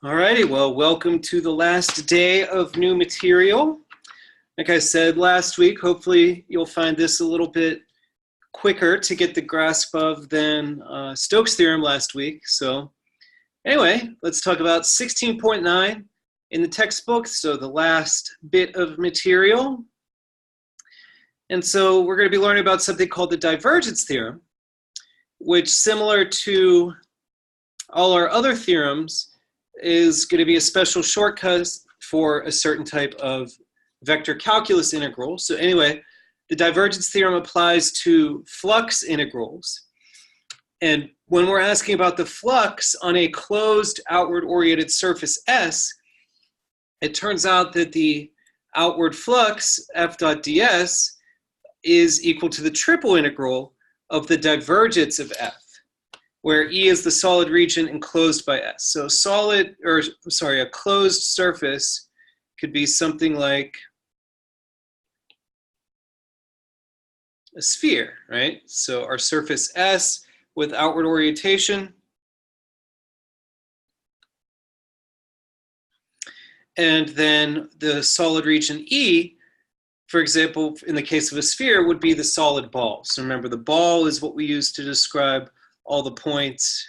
Alrighty, well, welcome to the last day of new material. Like I said last week, hopefully you'll find this a little bit quicker to get the grasp of than Stokes' theorem last week. So anyway, let's talk about 16.9 in the textbook, so the last bit of material. And so we're going to be learning about something called the divergence theorem, which, similar to all our other theorems, is going to be a special shortcut for a certain type of vector calculus integral. So anyway, the divergence theorem applies to flux integrals. And when we're asking about the flux on a closed outward-oriented surface S, it turns out that the outward flux, f dot ds, is equal to the triple integral of the divergence of f, where E is the solid region enclosed by S. So a closed surface could be something like a sphere, right? So our surface S with outward orientation, and then the solid region E, for example, in the case of a sphere, would be the solid ball. So remember, the ball is what we use to describe all the points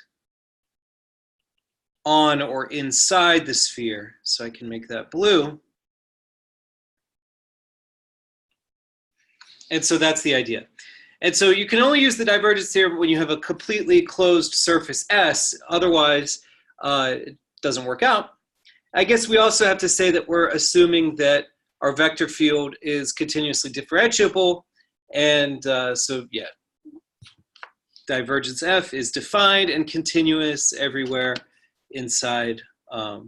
on or inside the sphere. So I can make that blue. And so that's the idea. And so you can only use the divergence theorem when you have a completely closed surface S. Otherwise, it doesn't work out. I guess we also have to say that we're assuming that our vector field is continuously differentiable. And so, yeah. Divergence F is defined and continuous everywhere inside our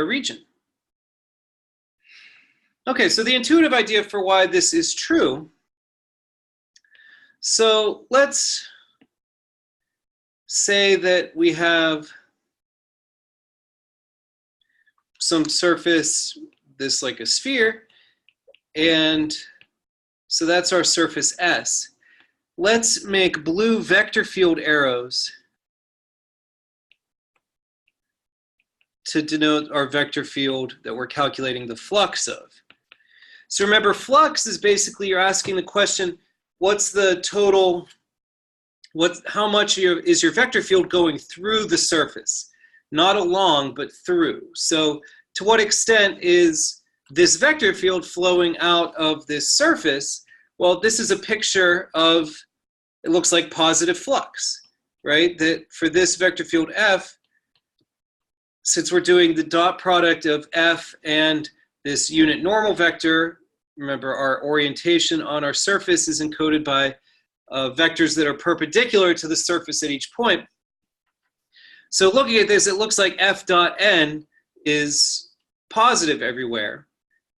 region. Okay, so the intuitive idea for why this is true. So let's say that we have some surface, this like a sphere, and so that's our surface S. Let's make blue vector field arrows to denote our vector field that we're calculating the flux of. So remember, flux is basically, you're asking the question, what's the total, how much is your vector field going through the surface? Not along, but through. So to what extent is this vector field flowing out of this surface? Well, this is a picture of, it looks like positive flux, right? That for this vector field F, since we're doing the dot product of F and this unit normal vector, remember our orientation on our surface is encoded by vectors that are perpendicular to the surface at each point. So looking at this, it looks like F dot n is positive everywhere.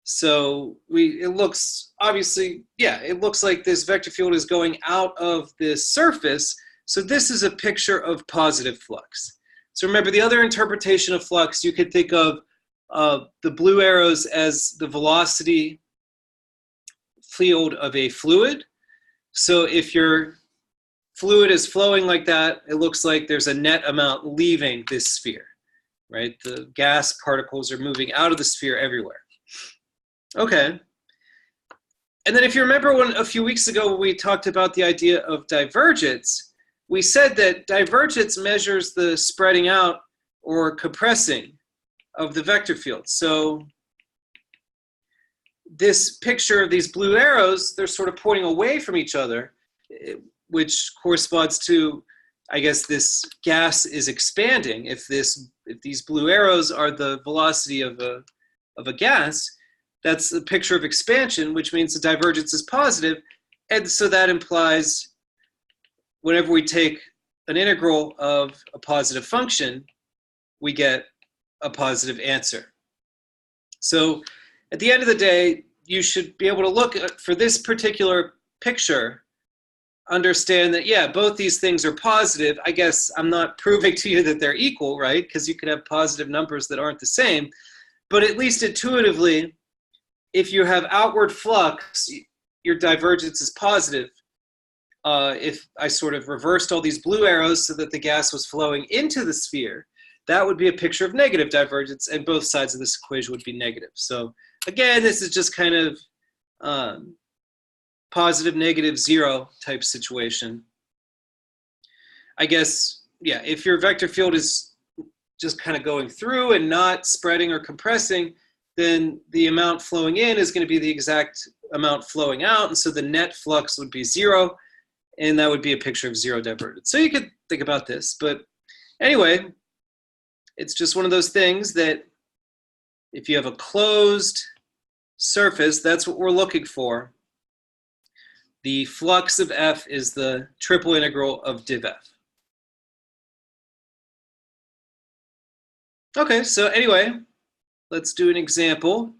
So it looks, obviously, yeah, it looks like this vector field is going out of this surface. So this is a picture of positive flux. So remember, the other interpretation of flux, you could think of the blue arrows as the velocity field of a fluid. So if your fluid is flowing like that, it looks like there's a net amount leaving this sphere, right? The gas particles are moving out of the sphere everywhere. Okay. And then if you remember a few weeks ago when we talked about the idea of divergence, we said that divergence measures the spreading out or compressing of the vector field. So this picture of these blue arrows, they're sort of pointing away from each other, which corresponds to, I guess, this gas is expanding. If these blue arrows are the velocity of a gas, that's a picture of expansion, which means the divergence is positive. And so that implies whenever we take an integral of a positive function, we get a positive answer. So at the end of the day, you should be able to look at, for this particular picture, understand that, yeah, both these things are positive. I guess I'm not proving to you that they're equal, right? Because you could have positive numbers that aren't the same. But at least intuitively, if you have outward flux, your divergence is positive. if I sort of reversed all these blue arrows so that the gas was flowing into the sphere, that would be a picture of negative divergence, and both sides of this equation would be negative. So again, this is just kind of positive, negative, zero type situation. I guess, yeah, if your vector field is just kind of going through and not spreading or compressing, then the amount flowing in is going to be the exact amount flowing out, and so the net flux would be zero, and that would be a picture of zero divergence. So you could think about this, but anyway, it's just one of those things that if you have a closed surface, that's what we're looking for. The flux of F is the triple integral of div F. Okay, so anyway, let's do an example.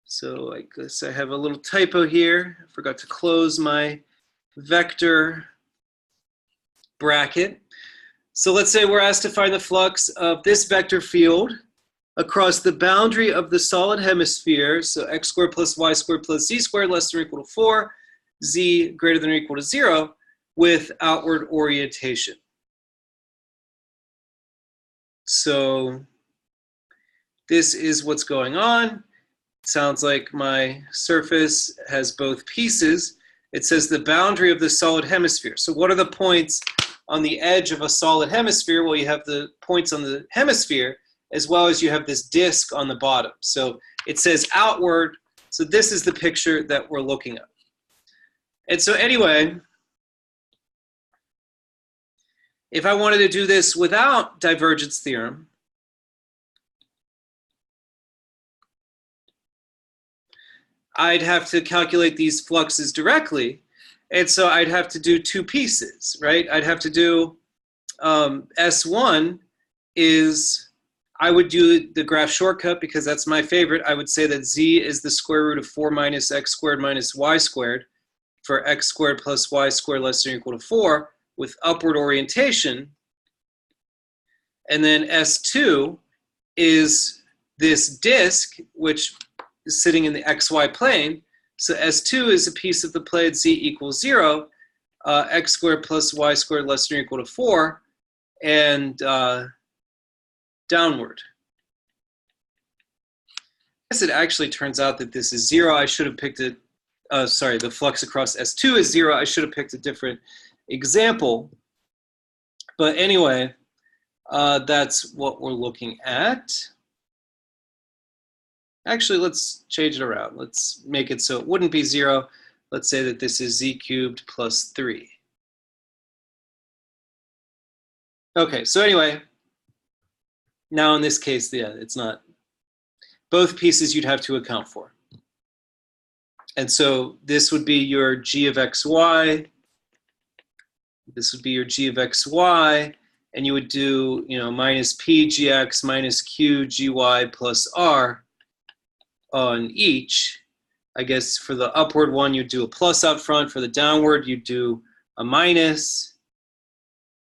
So I guess I have a little typo here. I forgot to close my vector bracket. So let's say we're asked to find the flux of this vector field across the boundary of the solid hemisphere. So x squared plus y squared plus z squared less than or equal to 4, z greater than or equal to 0 with outward orientation. So this is what's going on. Sounds like my surface has both pieces. It says the boundary of the solid hemisphere. So what are the points on the edge of a solid hemisphere? Well, you have the points on the hemisphere, as well as you have this disk on the bottom. So it says outward. So this is the picture that we're looking at. And so anyway, if I wanted to do this without divergence theorem, I'd have to calculate these fluxes directly. And so I'd have to do two pieces, right? I'd have to do S1 is, I would do the graph shortcut because that's my favorite. I would say that z is the square root of 4 minus x squared minus y squared for x squared plus y squared less than or equal to 4 with upward orientation. And then S2 is this disk, which is sitting in the xy plane. So S2 is a piece of the plane z equals 0, x squared plus y squared less than or equal to 4, and downward. I guess it actually turns out that this is 0. I should have picked it, sorry, the flux across S2 is 0. I should have picked a different example. But anyway, that's what we're looking at. Actually, let's change it around. Let's make it so it wouldn't be 0. Let's say that this is z cubed plus 3. Okay, so anyway, now in this case, yeah, it's not. Both pieces you'd have to account for. And so this would be your g of xy. This would be your g of xy. And you would do, minus p gx minus q gy plus r on each. I guess for the upward one, you'd do a plus out front. For the downward, you'd do a minus.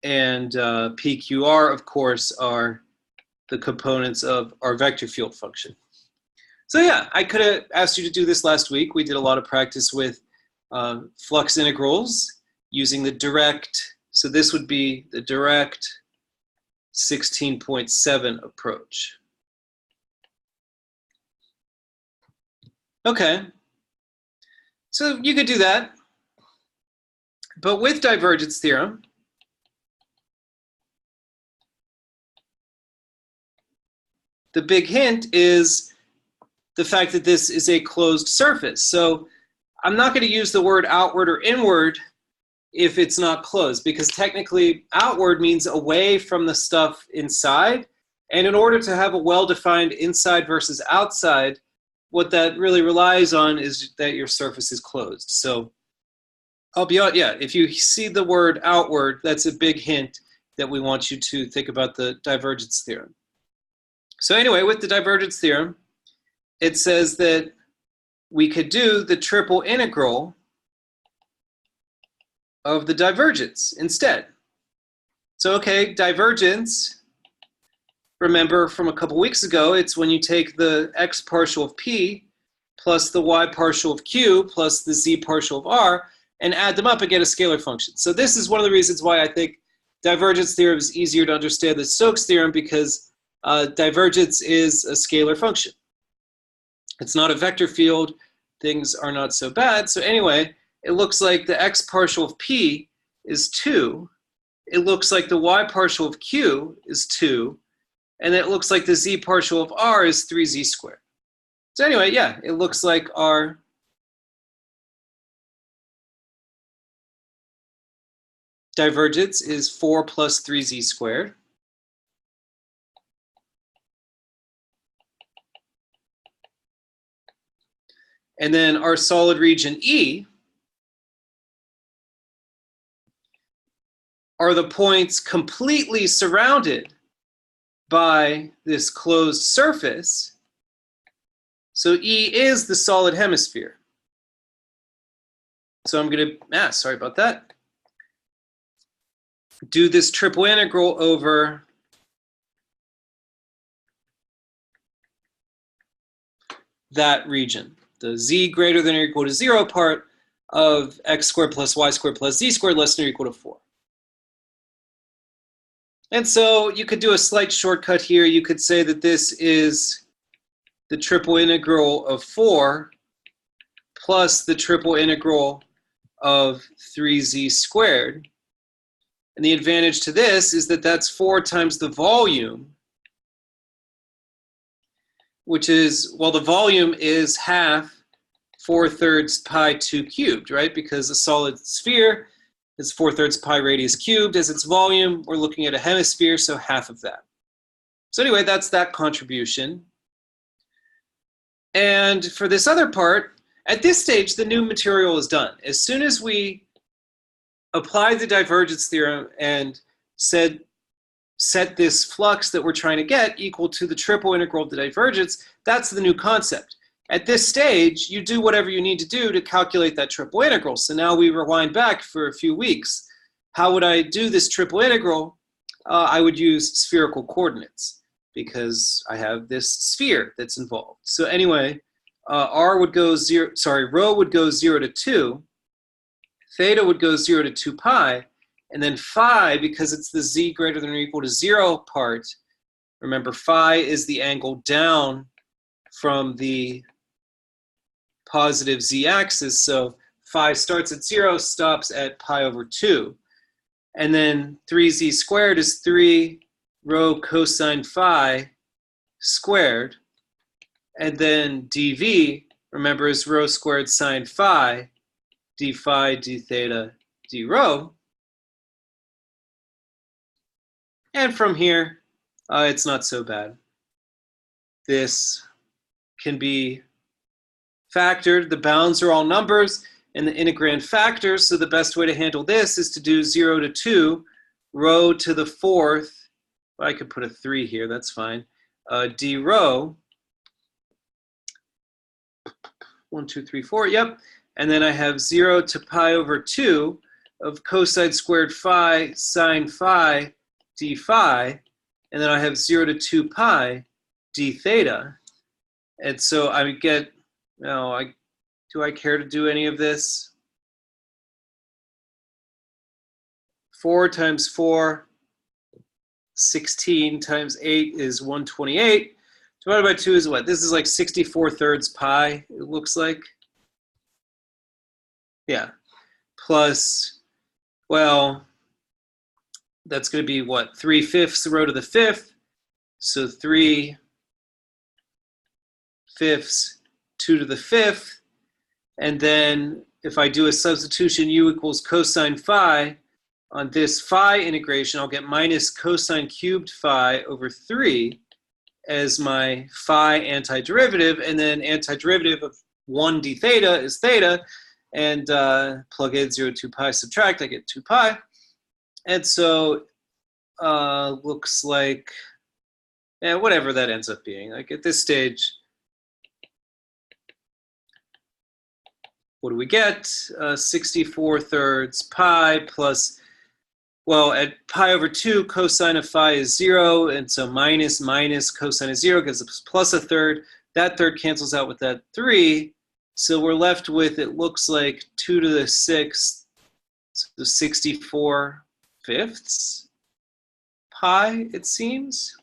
And PQR, of course, are the components of our vector field function. So yeah, I could have asked you to do this last week. We did a lot of practice with flux integrals using the direct. So this would be the direct 16.7 approach. Okay, so you could do that. But with divergence theorem, the big hint is the fact that this is a closed surface. So I'm not going to use the word outward or inward if it's not closed, because technically outward means away from the stuff inside. And in order to have a well-defined inside versus outside, what that really relies on is that your surface is closed. So I'll be honest, yeah, if you see the word outward, that's a big hint that we want you to think about the divergence theorem. So anyway, with the divergence theorem, it says that we could do the triple integral of the divergence instead. So okay, divergence, remember from a couple weeks ago, it's when you take the x partial of p plus the y partial of q plus the z partial of r, and add them up and get a scalar function. So this is one of the reasons why I think divergence theorem is easier to understand than Stokes' theorem, because divergence is a scalar function. It's not a vector field. Things are not so bad. So anyway, it looks like the x partial of p is 2. It looks like the y partial of q is 2. And it looks like the z partial of r is 3z squared. So anyway, yeah, it looks like our divergence is 4 plus 3z squared. And then our solid region E are the points completely surrounded by this closed surface. So E is the solid hemisphere. So I'm going to, sorry about that, do this triple integral over that region, the z greater than or equal to 0 part of x squared plus y squared plus z squared less than or equal to 4. And so you could do a slight shortcut here. You could say that this is the triple integral of 4 plus the triple integral of 3z squared. And the advantage to this is that that's 4 times the volume, which is, well, the volume is half 4/3 pi 2 cubed, right? Because a solid sphere is 4/3 pi radius cubed as its volume. We're looking at a hemisphere, so half of that. So anyway, that's that contribution. And for this other part, at this stage, the new material is done. As soon as we apply the divergence theorem and set this flux that we're trying to get equal to the triple integral of the divergence, that's the new concept. At this stage, you do whatever you need to do to calculate that triple integral. So now we rewind back for a few weeks. How would I do this triple integral? I would use spherical coordinates because I have this sphere that's involved. So anyway, rho would go 0 to 2, theta would go 0 to 2 pi, and then phi, because it's the z greater than or equal to 0 part, remember phi is the angle down from the positive z-axis, so phi starts at 0, stops at pi over 2. And then 3z squared is 3 rho cosine phi squared. And then dv, remember, is rho squared sine phi, d phi, d theta, d rho. And from here, it's not so bad. This can be factored. The bounds are all numbers and the integrand factors, so the best way to handle this is to do 0 to 2, rho to the 4th, well, I could put a 3 here, that's fine, d rho, 1, 2, 3, 4, yep, and then I have 0 to pi over 2 of cosine squared phi sine phi d phi, and then I have 0 to 2 pi d theta. And so I would get, do I care to do any of this? 4 times 4, 16 times 8 is 128. Divided by 2 is what? This is like 64/3 pi, it looks like. Yeah. Plus, well, that's going to be what? 3/5 rho to the 5th. So 3/5, 2 to the 5th. And then if I do a substitution, u equals cosine phi, on this phi integration, I'll get minus cosine cubed phi over 3 as my phi antiderivative, and then antiderivative of 1 d theta is theta, and plug in 0 to 2 pi, subtract, I get 2 pi. And so looks like, whatever that ends up being. Like at this stage, what do we get? 64/3 pi plus, well, at pi over 2, cosine of phi is 0, and so minus cosine of 0 gives us plus a third. That third cancels out with that 3, So we're left with, it looks like 2 to the 6th, so 64 fifths pi, it seems.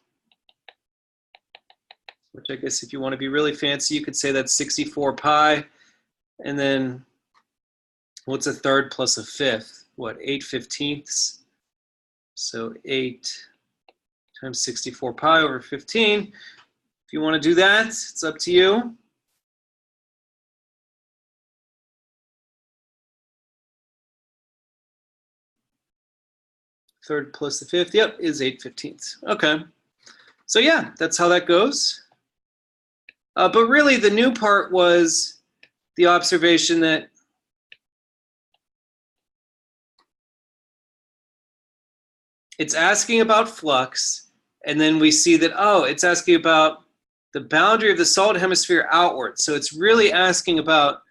Which I guess if you want to be really fancy, you could say that's 64 pi. And then what's a third plus a fifth? What, 8/15? So 8 times 64 pi over 15. If you want to do that, it's up to you. Third plus the fifth, yep, is 8/15. Okay. So yeah, that's how that goes. But really the new part was the observation that it's asking about flux, and then we see that, oh, it's asking about the boundary of the solid hemisphere outward. So it's really asking about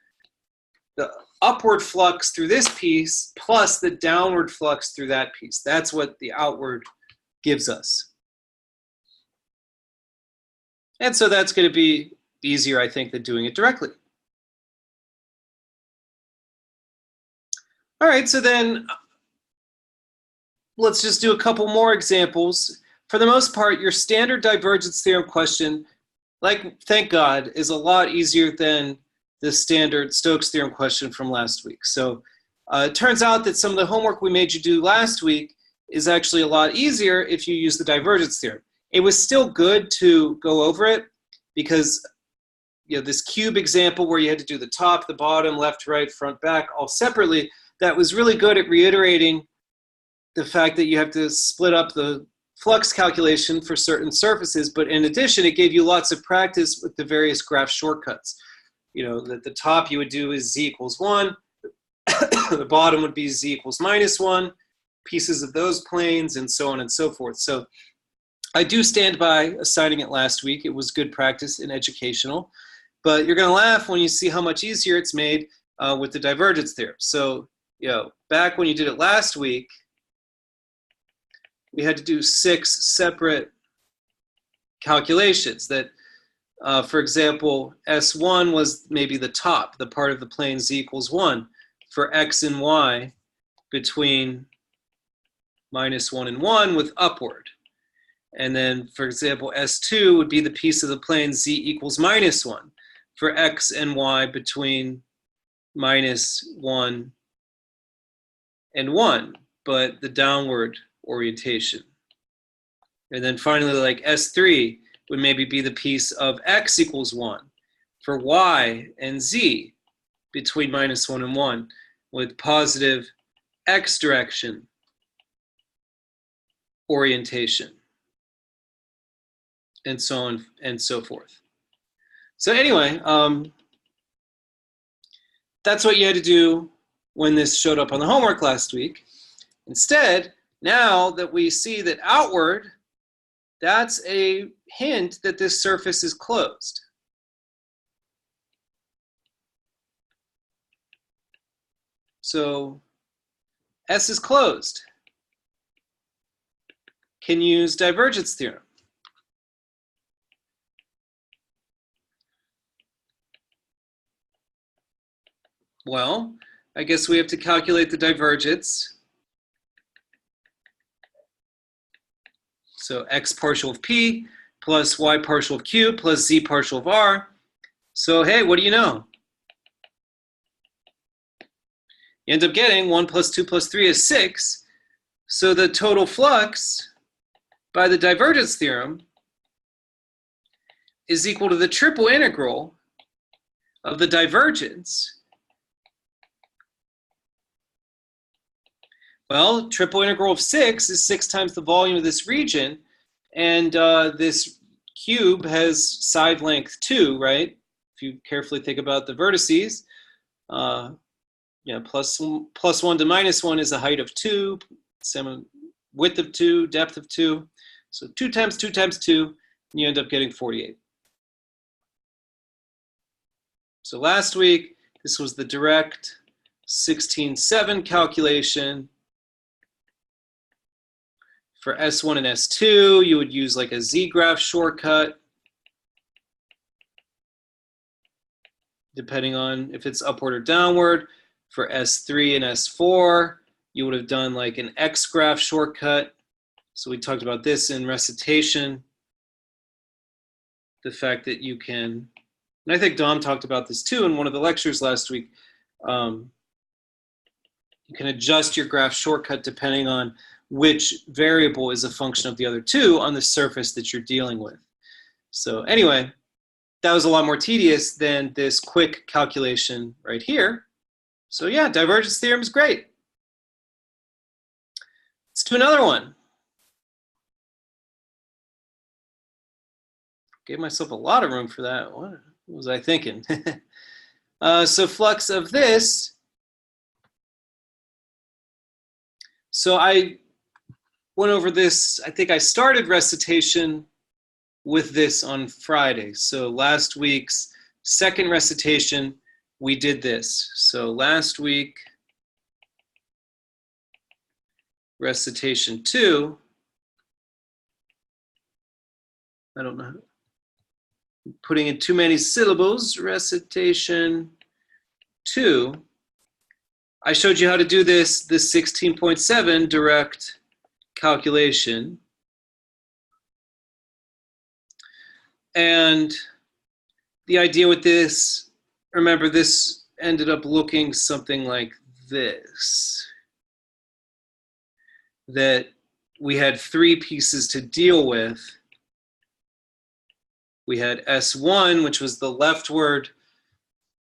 the upward flux through this piece plus the downward flux through that piece. That's what the outward gives us. And so that's going to be easier, I think, than doing it directly. All right, so then let's just do a couple more examples. For the most part, your standard divergence theorem question, like, thank God, is a lot easier than the standard Stokes theorem question from last week. So it turns out that some of the homework we made you do last week is actually a lot easier if you use the divergence theorem. It was still good to go over it because, you know, this cube example where you had to do the top, the bottom, left, right, front, back, all separately, that was really good at reiterating the fact that you have to split up the flux calculation for certain surfaces, but in addition, it gave you lots of practice with the various graph shortcuts. You know, that the top you would do is z equals 1, the bottom would be z equals -1, pieces of those planes, and so on and so forth. So I do stand by assigning it last week. It was good practice and educational, but you're gonna laugh when you see how much easier it's made with the divergence theorem. So, you know, back when you did it last week, we had to do 6 separate calculations that, for example, S1 was maybe the top, the part of the plane z equals 1 for x and y between -1 and 1 with upward. And then, for example, S2 would be the piece of the plane z equals -1 for x and y between -1 and 1, but the downward orientation. And then finally, like S3 would maybe be the piece of x equals 1 for y and z between -1 and 1 with positive x direction orientation, and so on and so forth. So anyway, that's what you had to do when this showed up on the homework last week. Instead, now that we see that outward, that's a hint that this surface is closed. So S is closed. Can use divergence theorem. Well, I guess we have to calculate the divergence. So x partial of p plus y partial of q plus z partial of r. So hey, what do you know? You end up getting 1 plus 2 plus 3 is 6. So the total flux by the divergence theorem is equal to the triple integral of the divergence. Well, triple integral of 6 is 6 times the volume of this region, and this cube has side length 2, right? If you carefully think about the vertices, plus 1 to -1 is a height of 2, width of 2, depth of 2. So 2 times 2 times 2, and you end up getting 48. So last week, this was the direct 16/7 calculation. For S1 and S2, you would use like a z-graph shortcut. depending on if it's upward or downward. For S3 and S4, you would have done like an X graph shortcut. So we talked about this in recitation. The fact that you can, and I think Dom talked about this too in one of the lectures last week, you can adjust your graph shortcut depending on which variable is a function of the other two on the surface that you're dealing with. So anyway, that was a lot more tedious than this quick calculation right here. So yeah, divergence theorem is great. Let's do another one. Gave myself a lot of room for that. What was I thinking? So flux of this. So I went over this, I think I started recitation with this on Friday. So last week's second recitation, we did this. So last week, recitation 2, I don't know, I'm putting in too many syllables, recitation 2, I showed you how to do this 16.7 direct calculation. And the idea with this, remember, this ended up looking something like this. That we had 3 pieces to deal with. We had S1, which was the leftward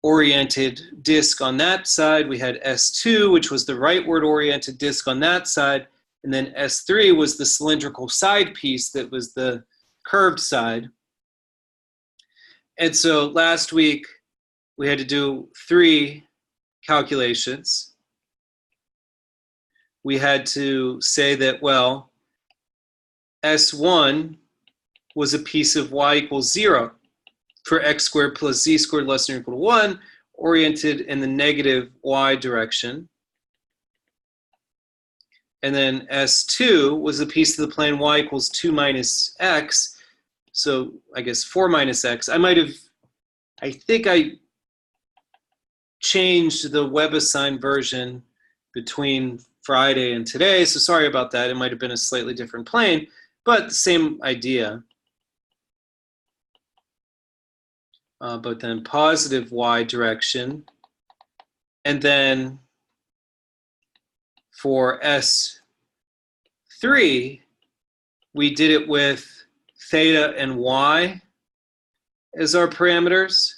oriented disk on that side. We had S2, which was the rightward oriented disk on that side. And then S3 was the cylindrical side piece that was the curved side. And so last week, we had to do 3 calculations. We had to say that, well, S1 was a piece of y equals 0 for x squared plus z squared less than or equal to 1, oriented in the negative y direction. And then S2 was a piece of the plane y equals 2 minus x. So I guess 4 minus x. I think I changed the WebAssign version between Friday and today, so sorry about that. It might have been a slightly different plane, but the same idea. But then positive y direction. And then for S3, we did it with theta and y as our parameters.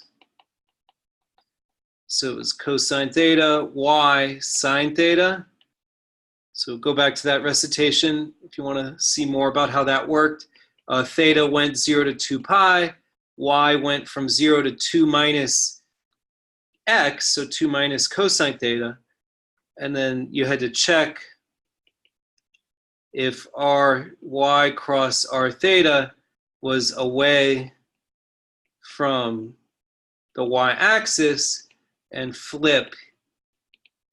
So it was cosine theta, y sine theta. So go back to that recitation if you want to see more about how that worked. Theta went 0 to 2 pi. Y went from 0 to 2 minus x, so 2 minus cosine theta. And then you had to check if r y cross r theta was away from the y-axis and flip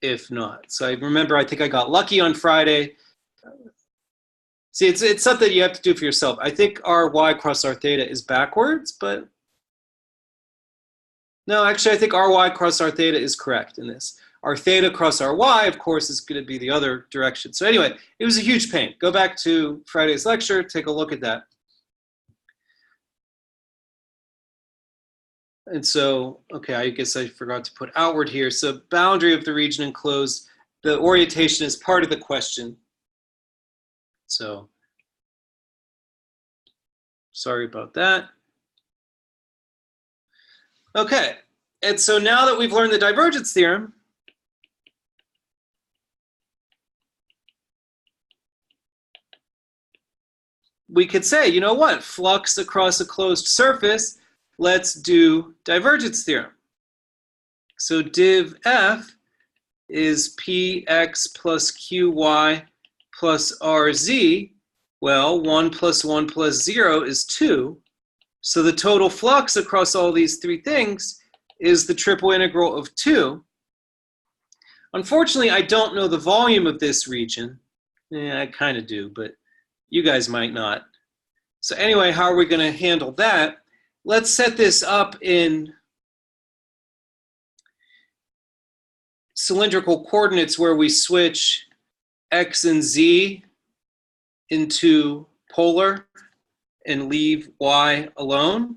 if not. So I remember, I think I got lucky on Friday. See, it's something you have to do for yourself. I think r y cross r theta is backwards, but no, actually I think r y cross r theta is correct in this. R theta cross r y, of course, is going to be the other direction. So anyway, it was a huge pain. Go back to Friday's lecture, take a look at that. And so, okay, I guess I forgot to put outward here. So boundary of the region enclosed, the orientation is part of the question. So sorry about that. Okay, and so now that we've learned the divergence theorem, we could say, you know what, flux across a closed surface, let's do divergence theorem. So div F is Px plus Qy plus Rz. Well, 1 plus 1 plus 0 is 2. So the total flux across all these 3 things is the triple integral of 2. Unfortunately, I don't know the volume of this region. I kind of do, but you guys might not. So anyway, how are we going to handle that? Let's set this up in cylindrical coordinates where we switch x and z into polar and leave y alone.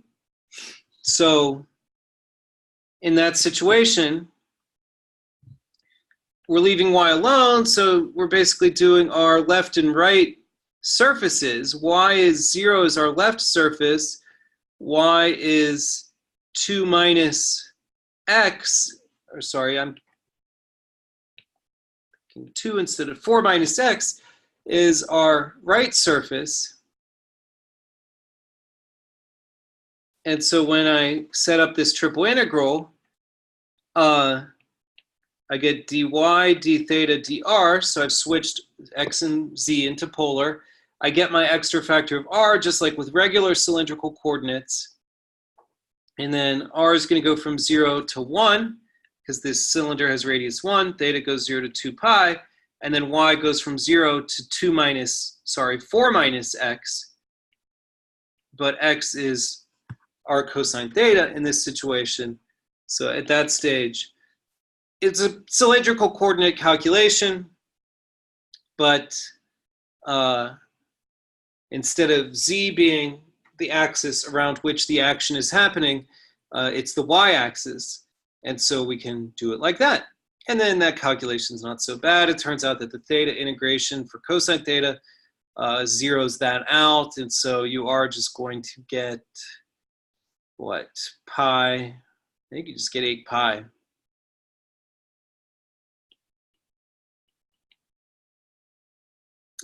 So in that situation, we're leaving y alone, so we're basically doing our left and right surfaces. Y is 0 is our left surface. Y is 2 minus x, or sorry, I'm thinking 2 instead of 4 minus x is our right surface. And so when I set up this triple integral, I get dy, d theta, dr, so I've switched x and z into polar. I get my extra factor of r, just like with regular cylindrical coordinates. And then r is going to go from 0 to 1, because this cylinder has radius 1. Theta goes 0 to 2 pi. And then y goes from 0 to 4 minus x. But x is r cosine theta in this situation. So at that stage, it's a cylindrical coordinate calculation, but instead of z being the axis around which the action is happening, it's the y-axis. And so we can do it like that. And then that calculation is not so bad. It turns out that the theta integration for cosine theta zeroes that out. And so you are just going to get, what, pi? I think you just get 8 pi.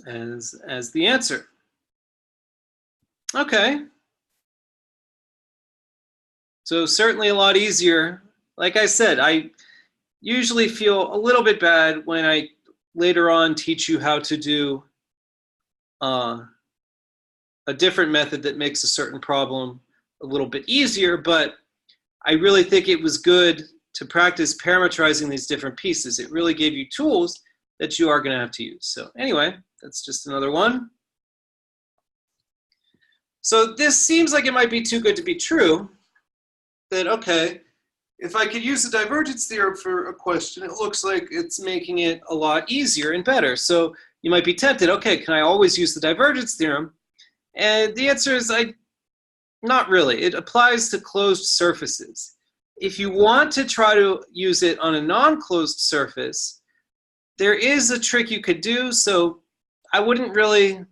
As the answer. Okay. So certainly a lot easier. Like I said, I usually feel a little bit bad when I later on teach you how to do a different method that makes a certain problem a little bit easier, but I really think it was good to practice parametrizing these different pieces. It really gave you tools that you are going to have to use. So anyway, that's just another one. So this seems like it might be too good to be true. That, okay, if I could use the divergence theorem for a question, it looks like it's making it a lot easier and better. So you might be tempted, okay, can I always use the divergence theorem? And the answer is not really. It applies to closed surfaces. If you want to try to use it on a non-closed surface, there is a trick you could do. So I wouldn't really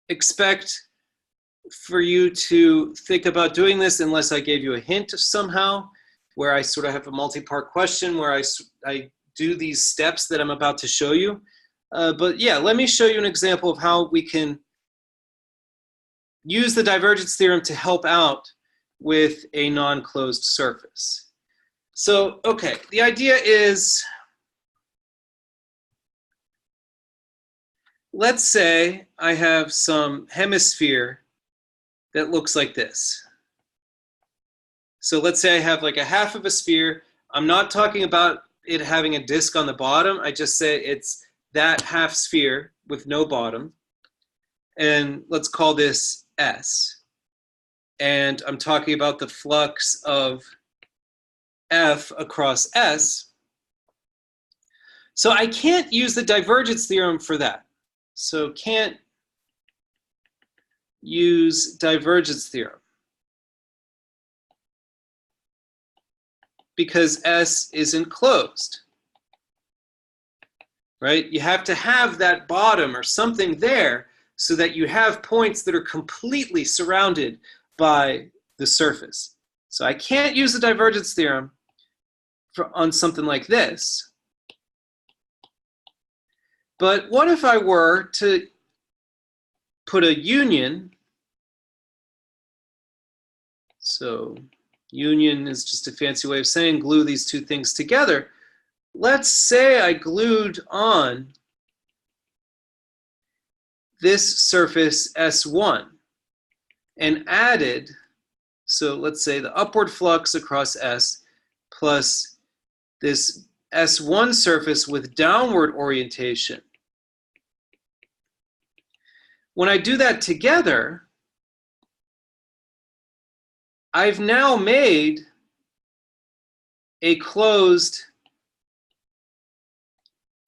expect for you to think about doing this unless I gave you a hint somehow, where I sort of have a multi-part question where I do these steps that I'm about to show you. But yeah, let me show you an example of how we can use the divergence theorem to help out with a non-closed surface. So, okay, the idea is, let's say I have some hemisphere that looks like this. So let's say I have like a half of a sphere. I'm not talking about it having a disk on the bottom. I just say it's that half sphere with no bottom. And let's call this S. And I'm talking about the flux of F across S. So I can't use the divergence theorem for that. So can't use divergence theorem because S isn't closed, right? You have to have that bottom or something there so that you have points that are completely surrounded by the surface. So I can't use the divergence theorem on something like this. But what if I were to put a union? So union is just a fancy way of saying glue these two things together. Let's say I glued on this surface S1 and added, so let's say the upward flux across S plus this S1 surface with downward orientation. When I do that together, I've now made a closed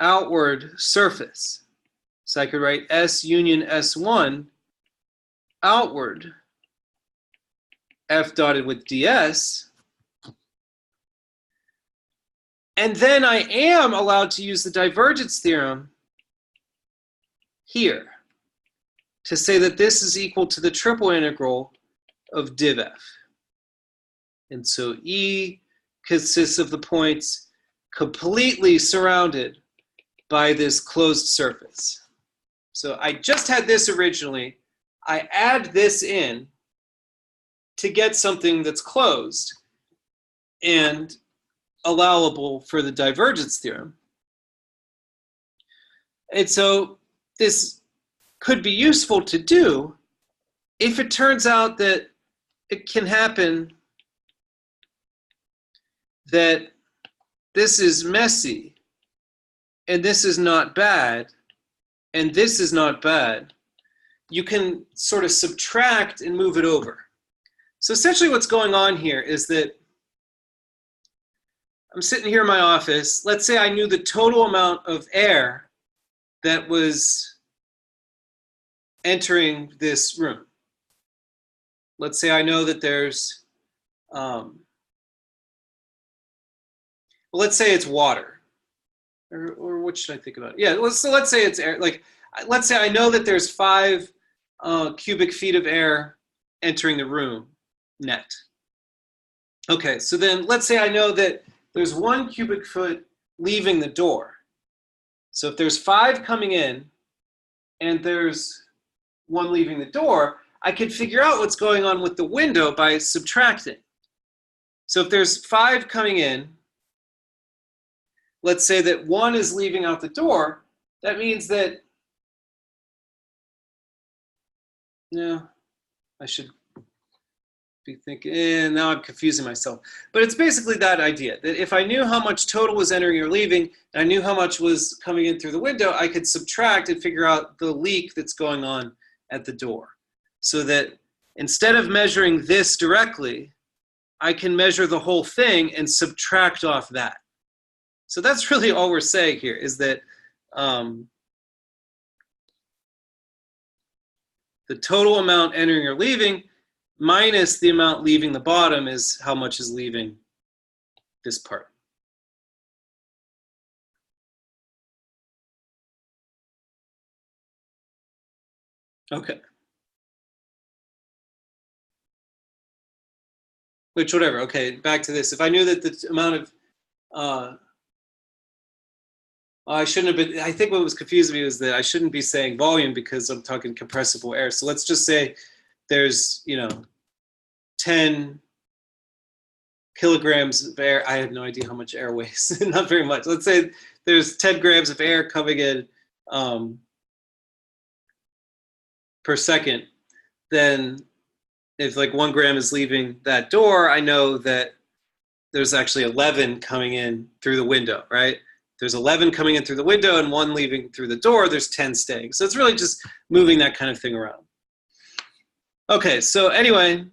outward surface. So I could write S union S1 outward F dotted with ds. And then I am allowed to use the divergence theorem here to say that this is equal to the triple integral of div f. And so E consists of the points completely surrounded by this closed surface. So I just had this originally. I add this in to get something that's closed and allowable for the divergence theorem. And so this could be useful to do if it turns out that it can happen that this is messy and this is not bad and this is not bad. You can sort of subtract and move it over. So essentially what's going on here is that I'm sitting here in my office. Let's say I knew the total amount of air that was entering this room. Let's say I know that there's, well, let's say it's water. Or what should I think about? Yeah, so let's say it's air. Like, let's say I know that there's 5 cubic feet of air entering the room net. Okay, so then let's say I know that there's 1 cubic foot leaving the door. So if there's 5 coming in and there's 1 leaving the door, I could figure out what's going on with the window by subtracting. So if there's 5 coming in, let's say that 1 is leaving out the door, that means that, no, I should be thinking, now I'm confusing myself. But it's basically that idea, that if I knew how much total was entering or leaving, and I knew how much was coming in through the window, I could subtract and figure out the leak that's going on at the door. So that instead of measuring this directly, I can measure the whole thing and subtract off that. So that's really all we're saying here, is that the total amount entering or leaving minus the amount leaving the bottom is how much is leaving this part. Okay. Which, whatever, okay, back to this. If I knew that the amount of, I shouldn't have been, I think what was confusing me was that I shouldn't be saying volume because I'm talking compressible air. So let's just say there's, 10 kilograms of air. I have no idea how much air weighs, not very much. Let's say there's 10 grams of air coming in per second. Then if like 1 gram is leaving that door, I know that there's actually 11 coming in through the window, right? There's 11 coming in through the window and 1 leaving through the door, there's 10 staying. So it's really just moving that kind of thing around. Okay, so anyway,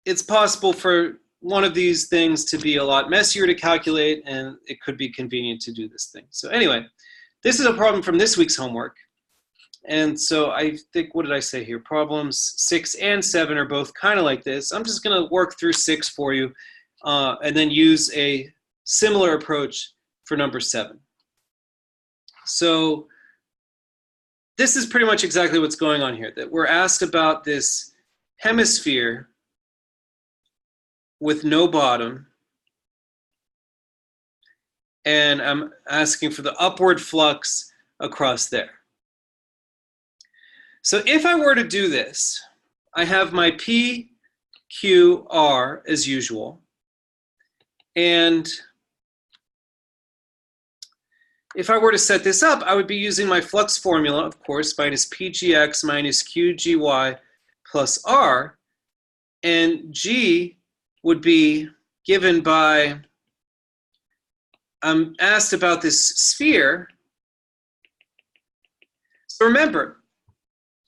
it's possible for one of these things to be a lot messier to calculate, and it could be convenient to do this thing. So anyway, this is a problem from this week's homework. And so I think, what did I say here? Problems 6 and 7 are both kind of like this. I'm just going to work through 6 for you and then use a similar approach for number 7. So this is pretty much exactly what's going on here, that we're asked about this hemisphere with no bottom, and I'm asking for the upward flux across there. So if I were to do this, I have my P, Q, R as usual, and if I were to set this up, I would be using my flux formula, of course, minus PGX minus QGY plus R, and G would be given by, I'm asked about this sphere. So remember,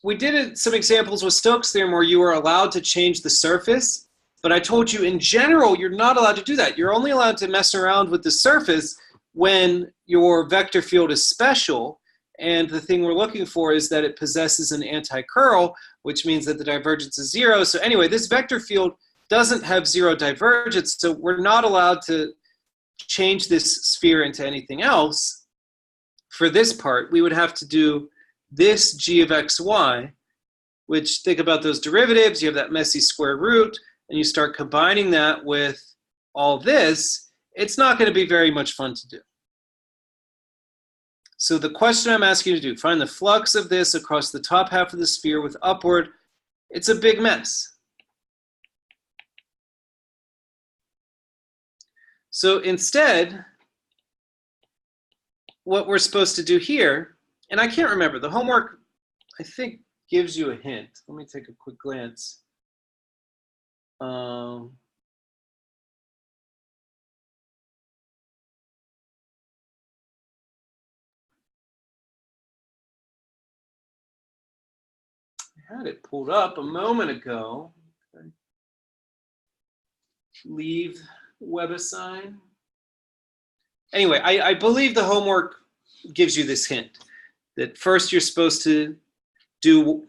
we did some examples with Stokes' theorem where you were allowed to change the surface, but I told you in general, you're not allowed to do that. You're only allowed to mess around with the surface when your vector field is special, and the thing we're looking for is that it possesses an anti-curl, which means that the divergence is 0. So anyway, this vector field doesn't have 0 divergence, so we're not allowed to change this sphere into anything else. For this part, we would have to do this g of xy, which, think about those derivatives, you have that messy square root, and you start combining that with all this. It's not going to be very much fun to do. So the question I'm asking you to do, find the flux of this across the top half of the sphere with upward. It's a big mess. So instead, what we're supposed to do here, and I can't remember, the homework, I think, gives you a hint. Let me take a quick glance. I had it pulled up a moment ago. Okay. Leave WebAssign. Anyway, I believe the homework gives you this hint that first you're supposed to do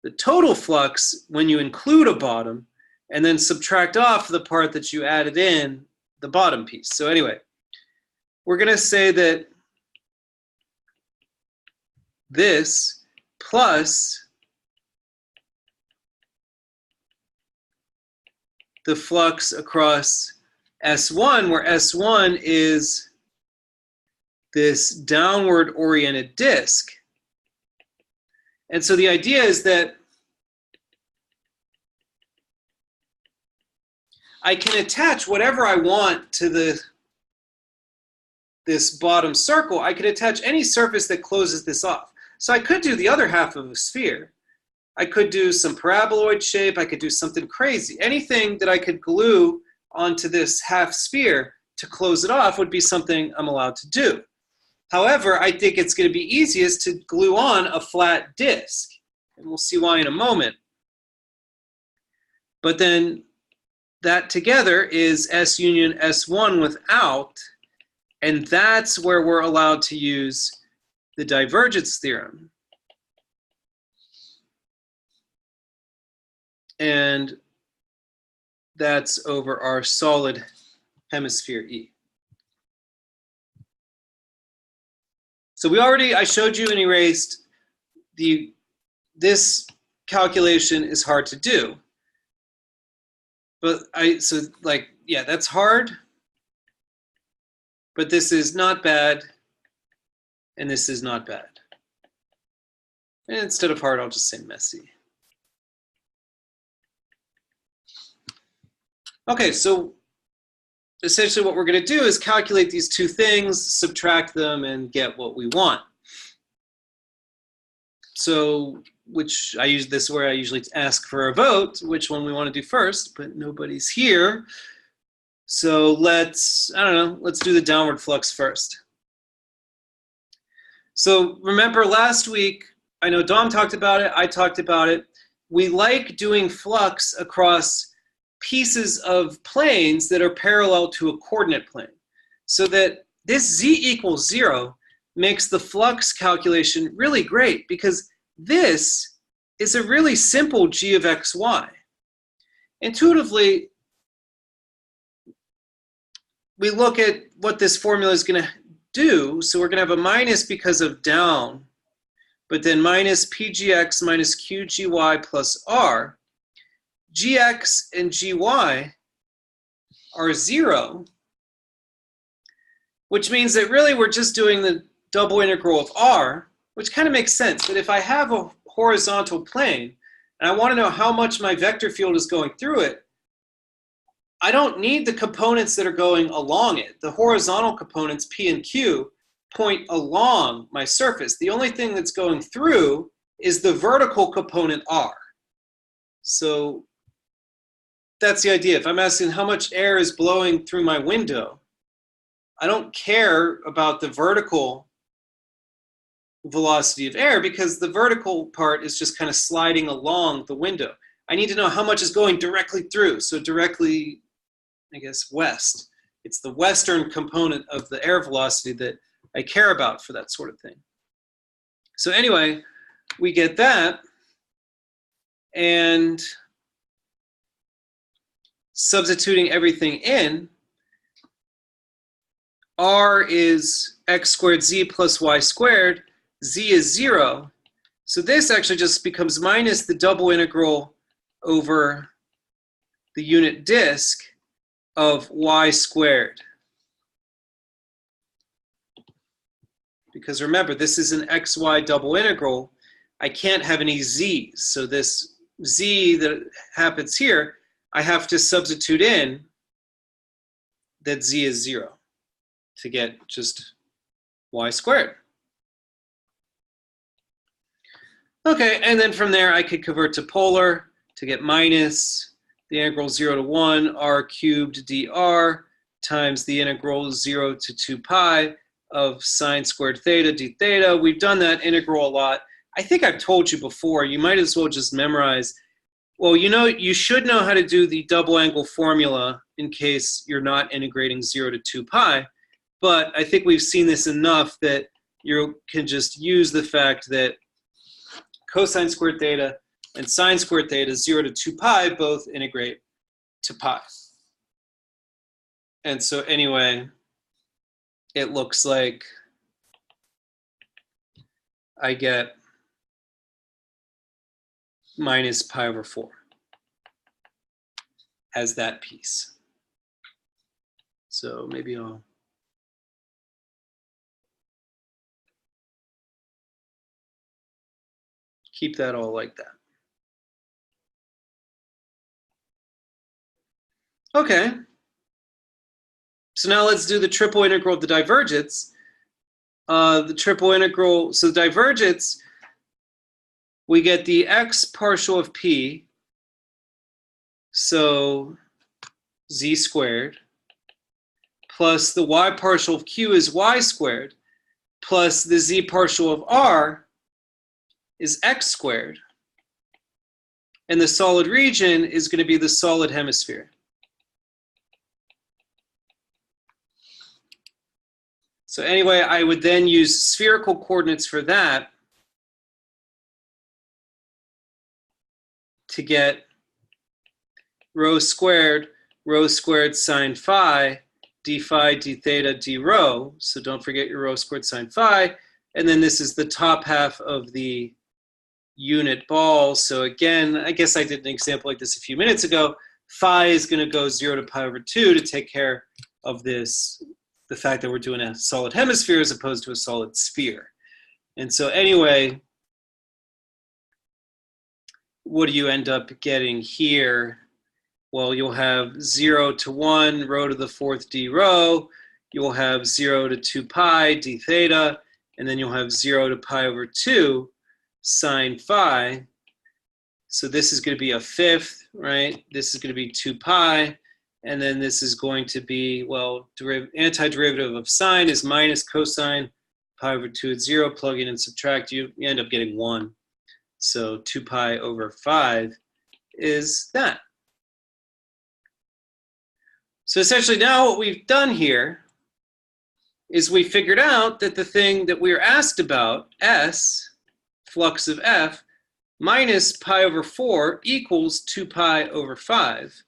the total flux when you include a bottom, and then subtract off the part that you added in, the bottom piece. So anyway, we're going to say that this plus the flux across S1, where S1 is this downward oriented disk. And so the idea is that I can attach whatever I want to this bottom circle. I could attach any surface that closes this off. So I could do the other half of a sphere. I could do some paraboloid shape. I could do something crazy. Anything that I could glue onto this half sphere to close it off would be something I'm allowed to do. However, I think it's going to be easiest to glue on a flat disk. And we'll see why in a moment. But then that together is S union S1 without, and that's where we're allowed to use the divergence theorem. And that's over our solid hemisphere E. So I showed you and erased this calculation is hard to do. But yeah, that's hard. But this is not bad, and this is not bad. And instead of hard, I'll just say messy. Okay, so essentially what we're going to do is calculate these two things, subtract them, and get what we want. So, this is where I usually ask for a vote, which one we want to do first, but nobody's here. So let's do the downward flux first. So remember last week, I know Dom talked about it, I talked about it. We like doing flux across pieces of planes that are parallel to a coordinate plane, so that this z equals 0 makes the flux calculation really great, because this is a really simple g of xy. Intuitively, we look at what this formula is going to do. So we're going to have a minus because of down, but then minus pgx minus qgy plus r. Gx and gy are 0, which means that really we're just doing the double integral of r, which kind of makes sense. But if I have a horizontal plane and I want to know how much my vector field is going through it, I don't need the components that are going along it. The horizontal components, p and q, point along my surface. The only thing that's going through is the vertical component r. So that's the idea. If I'm asking how much air is blowing through my window, I don't care about the vertical velocity of air, because the vertical part is just kind of sliding along the window. I need to know how much is going directly through, so directly, I guess, west. It's the western component of the air velocity that I care about for that sort of thing. So anyway, we get that, and substituting everything in, r is x squared z plus y squared, z is 0. So this actually just becomes minus the double integral over the unit disk of y squared. Because remember, this is an xy double integral. I can't have any z's. So this z that happens here, I have to substitute in that z is 0 to get just y squared. Okay, and then from there I could convert to polar to get minus the integral 0 to 1 r cubed dr times the integral 0 to 2 pi of sine squared theta d theta. We've done that integral a lot. I think I've told you before, you might as well just memorize. Well, you know, you should know how to do the double angle formula in case you're not integrating 0 to 2 pi. But I think we've seen this enough that you can just use the fact that cosine squared theta and sine squared theta, 0 to 2 pi, both integrate to pi. And so anyway, it looks like I get minus pi over 4 as that piece. So maybe I'll keep that all like that. Okay. So now let's do the triple integral of the divergence. The triple integral, so the divergence, we get the x partial of p, so z squared, plus the y partial of q is y squared, plus the z partial of r is x squared. And the solid region is going to be the solid hemisphere. So anyway, I would then use spherical coordinates for that to get rho squared sine phi, d phi, d theta, d rho. So don't forget your rho squared sine phi. And then this is the top half of the unit ball. So again, I guess I did an example like this a few minutes ago. Phi is going to go 0 to pi over 2 to take care of this, the fact that we're doing a solid hemisphere as opposed to a solid sphere. And so anyway, what do you end up getting here? Well, you'll have 0 to 1 rho to the 4th d rho. You'll have 0 to 2 pi d theta. And then you'll have 0 to pi over 2 sine phi. So this is going to be a fifth, right? This is going to be 2 pi. And then this is going to be, well, antiderivative of sine is minus cosine pi over 2 at 0. Plug in and subtract, you end up getting 1. So 2 pi over 5 is that. So essentially now what we've done here is we figured out that the thing that we were asked about, S, flux of F, minus pi over 4 equals 2 pi over 5.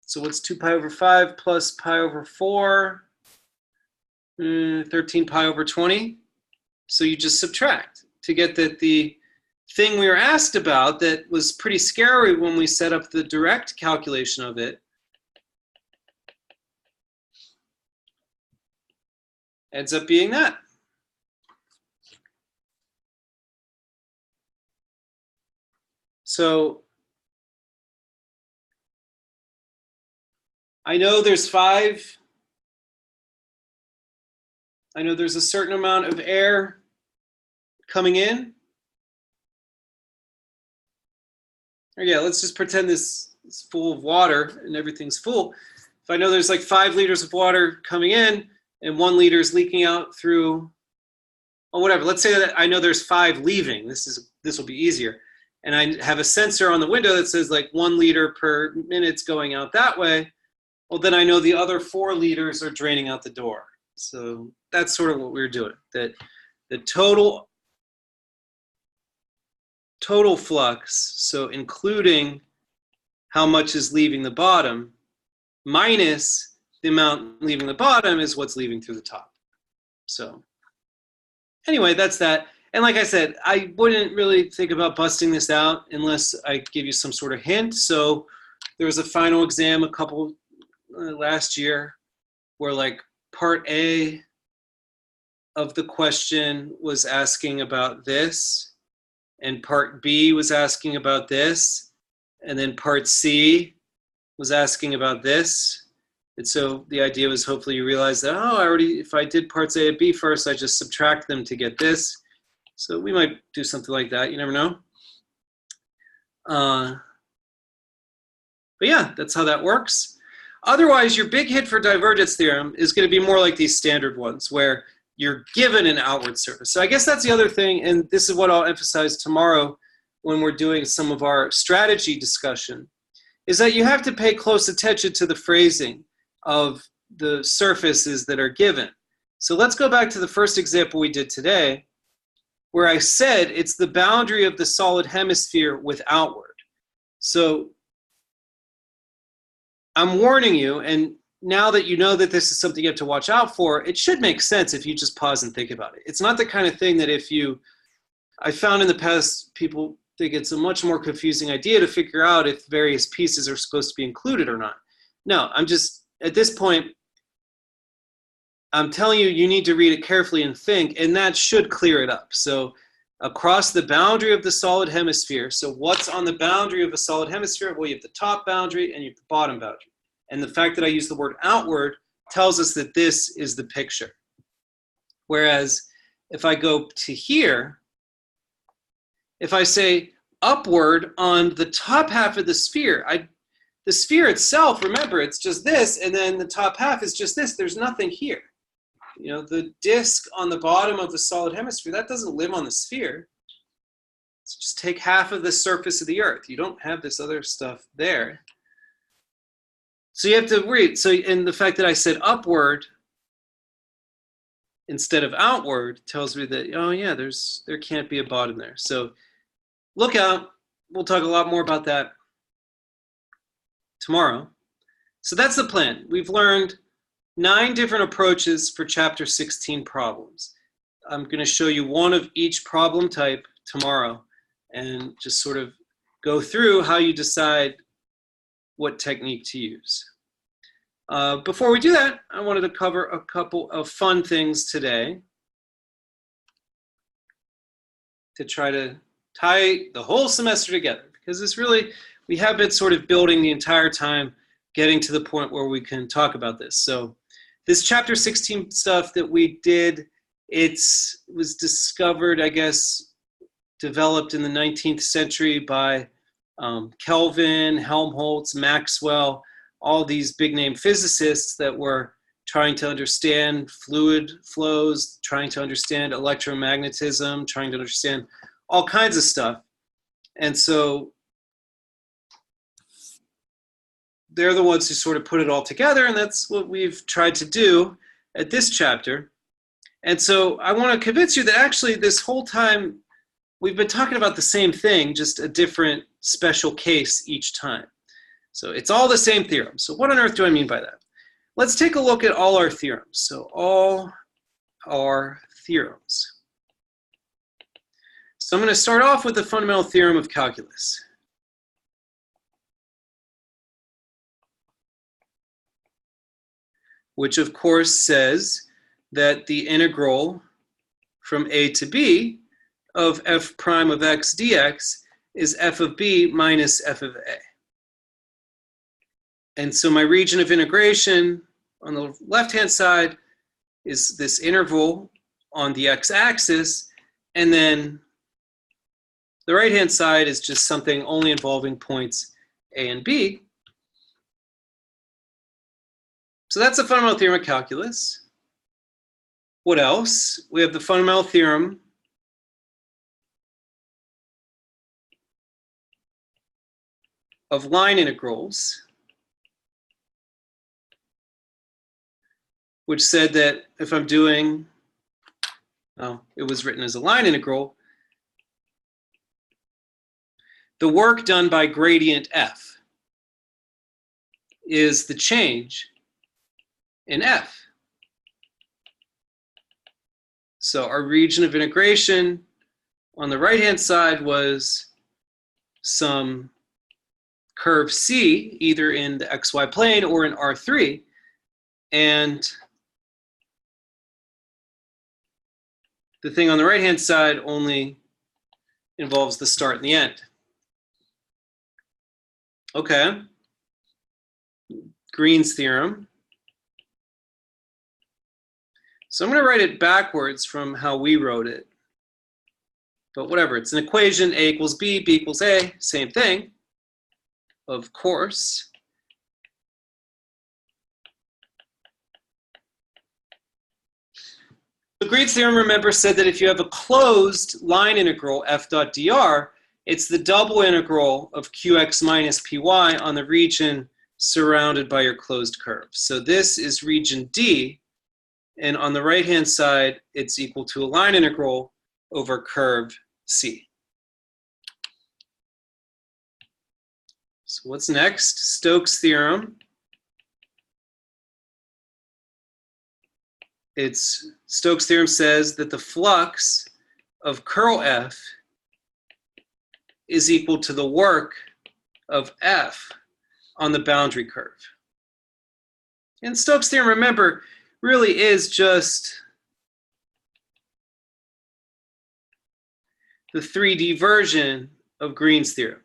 So what's 2 pi over 5 plus pi over 4? 13 pi over 20. So you just subtract to get that the thing we were asked about that was pretty scary when we set up the direct calculation of it ends up being that. So I know there's 5. I know there's a certain amount of air coming in. Or yeah, let's just pretend this is full of water and everything's full. If I know there's like 5 liters of water coming in and 1 liter is leaking out through, or whatever. Let's say that I know there's 5 leaving. This will be easier. and I have a sensor on the window that says like 1 liter per minute's going out that way, well, then I know the other 4 liters are draining out the door. So that's sort of what we're doing, that the total flux, so including how much is leaving the bottom, minus the amount leaving the bottom is what's leaving through the top. So anyway, that's that. And like I said, I wouldn't really think about busting this out unless I give you some sort of hint. So there was a final exam a couple last year where like part A of the question was asking about this, and part B was asking about this, and then part C was asking about this. And so the idea was hopefully you realize that, oh, if I did parts A and B first, I just subtract them to get this. So we might do something like that. You never know. But yeah, that's how that works. Otherwise, your big hit for divergence theorem is going to be more like these standard ones where you're given an outward surface. So I guess that's the other thing, and this is what I'll emphasize tomorrow when we're doing some of our strategy discussion, is that you have to pay close attention to the phrasing of the surfaces that are given. So let's go back to the first example we did today, where I said it's the boundary of the solid hemisphere with outward. So I'm warning you, and now that you know that this is something you have to watch out for, it should make sense if you just pause and think about it. It's not the kind of thing that I found in the past, people think it's a much more confusing idea to figure out if various pieces are supposed to be included or not. No, I'm just, at this point, I'm telling you, you need to read it carefully and think, and that should clear it up. So across the boundary of the solid hemisphere, so what's on the boundary of a solid hemisphere? Well, you have the top boundary and you have the bottom boundary. And the fact that I use the word outward tells us that this is the picture. Whereas if I go to here, if I say upward on the top half of the sphere, the sphere itself, remember, it's just this, and then the top half is just this. There's nothing here. You know, the disk on the bottom of the solid hemisphere, that doesn't live on the sphere. So just take half of the surface of the Earth. You don't have this other stuff there. So you have to read. So in the fact that I said upward instead of outward tells me that, oh yeah, there can't be a bottom there. So look out. We'll talk a lot more about that tomorrow. So that's the plan. We've learned 9 different approaches for chapter 16 problems. I'm going to show you one of each problem type tomorrow and just sort of go through how you decide what technique to use. Before we do that, I wanted to cover a couple of fun things today to try to tie the whole semester together, because it's really, we have been sort of building the entire time, getting to the point where we can talk about this. So this chapter 16 stuff that we did, it was discovered, I guess, developed in the 19th century by Kelvin, Helmholtz, Maxwell, all these big name physicists that were trying to understand fluid flows, trying to understand electromagnetism, trying to understand all kinds of stuff. And so they're the ones who sort of put it all together, and that's what we've tried to do at this chapter. And so I want to convince you that actually this whole time we've been talking about the same thing, just a different special case each time. So it's all the same theorem. So what on earth do I mean by that? Let's take a look at all our theorems. So all our theorems. So I'm going to start off with the fundamental theorem of calculus. Which of course says that the integral from a to b of f prime of x dx is f of b minus f of a. And so my region of integration on the left-hand side is this interval on the x-axis, and then the right-hand side is just something only involving points a and b. So that's the fundamental theorem of calculus. What else? We have the fundamental theorem of line integrals, which said that if I'm doing, oh, it was written as a line integral, the work done by gradient f is the change in f. So our region of integration on the right-hand side was some curve C, either in the xy plane or in R3, and the thing on the right-hand side only involves the start and the end. Okay. Green's theorem. So I'm going to write it backwards from how we wrote it. But whatever, it's an equation, A equals B, B equals A, same thing, of course. The Green's theorem, remember, said that if you have a closed line integral, f dot dr, it's the double integral of qx minus py on the region surrounded by your closed curve. So this is region D, and on the right-hand side, it's equal to a line integral over curve C. So what's next? Stokes' theorem. Stokes' theorem says that the flux of curl F is equal to the work of F on the boundary curve. And Stokes' theorem, remember, really is just the 3D version of Green's theorem.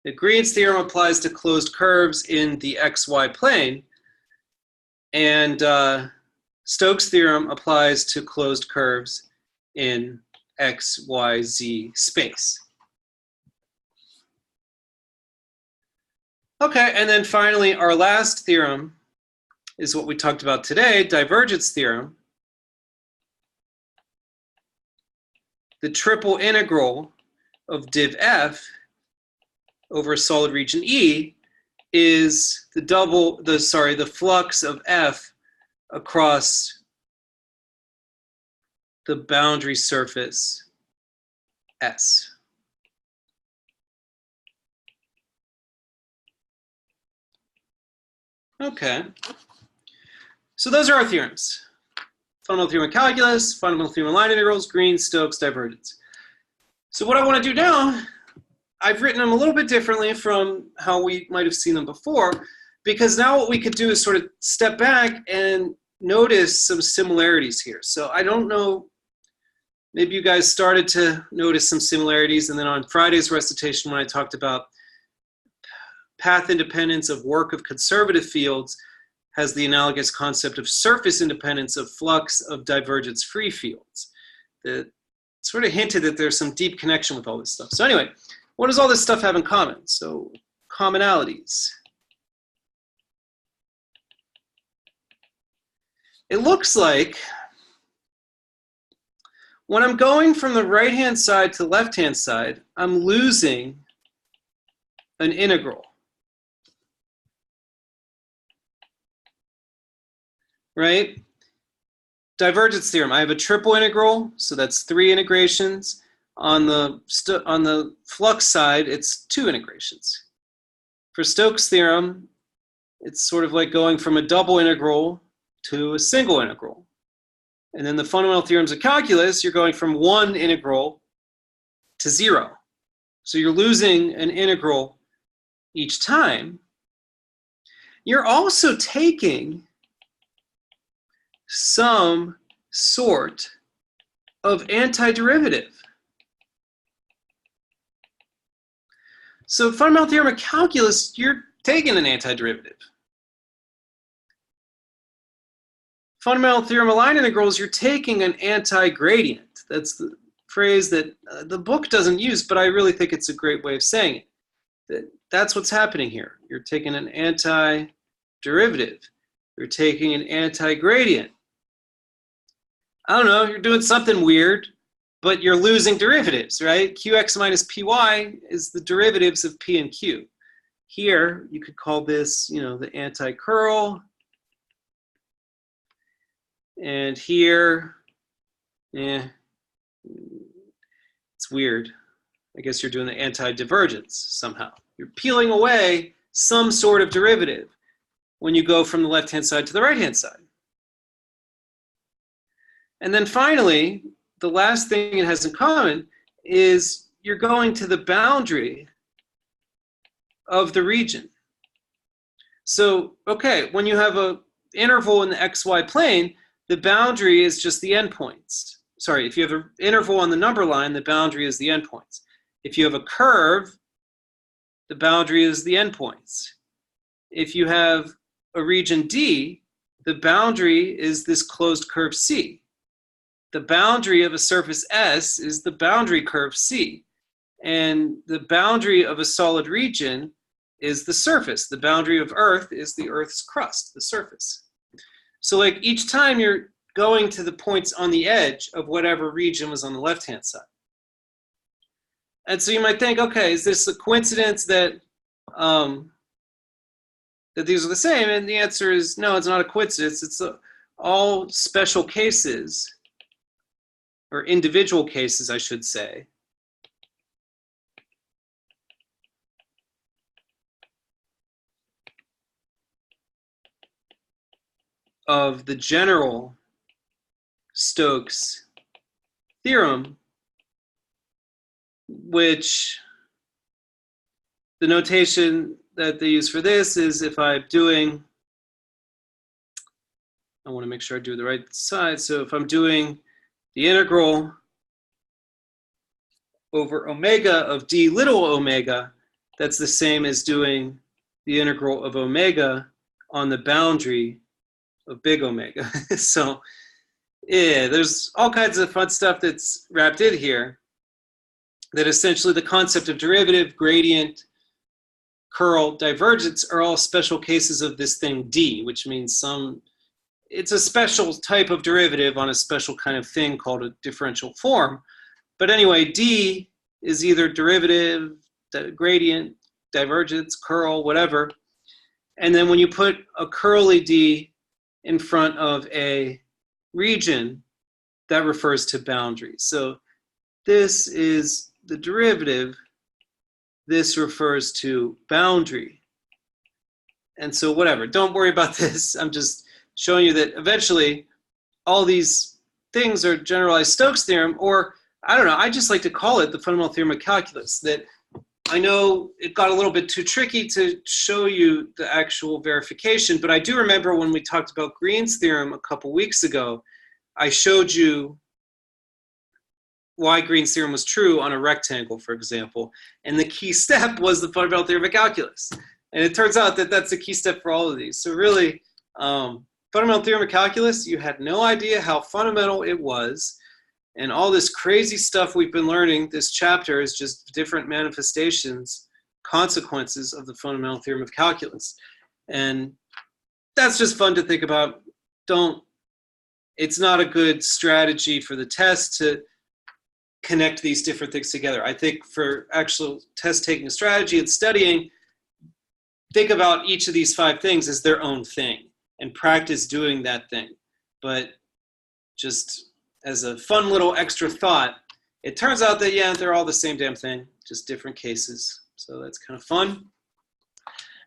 The Green's theorem applies to closed curves in the xy plane, and Stokes' theorem applies to closed curves in x, y, z space. Okay, and then finally, our last theorem is what we talked about today, divergence theorem. The triple integral of div f over solid region E is the flux of f across the boundary surface S. Okay, so those are our theorems. Fundamental theorem of calculus, fundamental theorem of line integrals, Green, Stokes, divergence. So what I want to do now, I've written them a little bit differently from how we might have seen them before, because now what we could do is sort of step back and notice some similarities here. So I don't know, maybe you guys started to notice some similarities, and then on Friday's recitation when I talked about path independence of work of conservative fields has the analogous concept of surface independence of flux of divergence free fields. That sort of hinted that there's some deep connection with all this stuff. So anyway, what does all this stuff have in common? So commonalities. It looks like when I'm going from the right-hand side to the left-hand side, I'm losing an integral. Right? Divergence theorem, I have a triple integral, so that's 3 integrations. On the flux side, it's 2 integrations. For Stokes' theorem, it's sort of like going from a double integral to a single integral. And then the fundamental theorems of calculus, you're going from 1 integral to 0. So you're losing an integral each time. You're also taking some sort of antiderivative. So fundamental theorem of calculus, you're taking an antiderivative. Fundamental theorem of line integrals, you're taking an anti-gradient. That's the phrase that the book doesn't use, but I really think it's a great way of saying it. That's what's happening here. You're taking an antiderivative. You're taking an anti-gradient. I don't know, you're doing something weird, but you're losing derivatives, right? Qx minus py is the derivatives of p and q. here, you could call this, you know, the anti-curl. And here, it's weird. I guess you're doing the anti-divergence somehow. You're peeling away some sort of derivative when you go from the left-hand side to the right-hand side. And then finally, the last thing it has in common is you're going to the boundary of the region. So, okay, when you have an interval in the xy plane, the boundary is just the endpoints. Sorry, if you have an interval on the number line, the boundary is the endpoints. If you have a curve, the boundary is the endpoints. If you have a region D, the boundary is this closed curve C. The boundary of a surface S is the boundary curve C. And the boundary of a solid region is the surface. The boundary of Earth is the Earth's crust, the surface. So like each time you're going to the points on the edge of whatever region was on the left-hand side. And so you might think, okay, is this a coincidence that that these are the same? And the answer is no, it's not a coincidence. It's all special cases, or individual cases, I should say, of the general Stokes theorem, which the notation that they use for this is if I'm doing, I want to make sure I do the right side. So if I'm doing the integral over omega of d little omega, that's the same as doing the integral of omega on the boundary of big omega. So yeah, there's all kinds of fun stuff that's wrapped in here, that essentially the concept of derivative, gradient, curl, divergence are all special cases of this thing D, which means it's a special type of derivative on a special kind of thing called a differential form. But anyway, D is either derivative, gradient, divergence, curl, whatever. And then when you put a curly D in front of a region, that refers to boundaries. So this is the derivative. This refers to boundary. And so whatever, don't worry about this. I'm just showing you that eventually all these things are generalized Stokes theorem, or I don't know, I just like to call it the fundamental theorem of calculus. That I know it got a little bit too tricky to show you the actual verification, but I do remember when we talked about Green's theorem a couple weeks ago, I showed you why Green's theorem was true on a rectangle, for example. And the key step was the fundamental theorem of calculus. And it turns out that that's a key step for all of these. So really, fundamental theorem of calculus, you had no idea how fundamental it was. And all this crazy stuff we've been learning, this chapter is just different manifestations, consequences of the fundamental theorem of calculus. And that's just fun to think about. It's not a good strategy for the test to connect these different things together. I think for actual test taking strategy and studying, think about each of these 5 things as their own thing and practice doing that thing. But just as a fun little extra thought, it turns out that, yeah, they're all the same damn thing, just different cases. So that's kind of fun.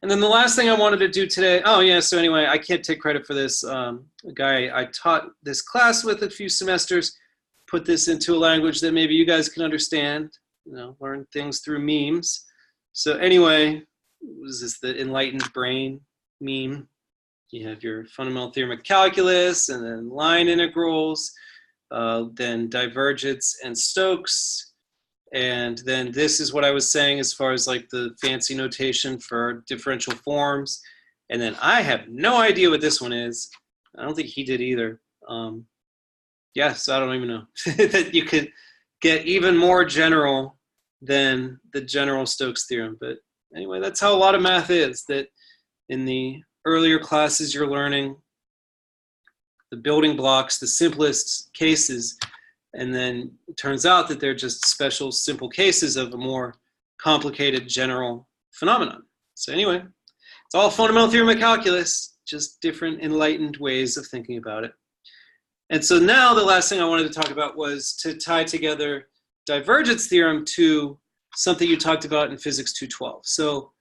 And then the last thing I wanted to do today, oh yeah, so anyway, I can't take credit for this. A guy I taught this class with a few semesters put this into a language that maybe you guys can understand, learn things through memes. So anyway, was this the enlightened brain meme? You have your fundamental theorem of calculus, and then line integrals, then divergence and Stokes. And then this is what I was saying as far as like the fancy notation for differential forms. And then I have no idea what this one is. I don't think he did either. Yes, I don't even know that you could get even more general than the general Stokes theorem. But anyway, that's how a lot of math is, that in the earlier classes you're learning the building blocks, the simplest cases, and then it turns out that they're just special simple cases of a more complicated general phenomenon. So anyway, it's all fundamental theorem of calculus, just different enlightened ways of thinking about it. And so now the last thing I wanted to talk about was to tie together divergence theorem to something you talked about in physics 212. So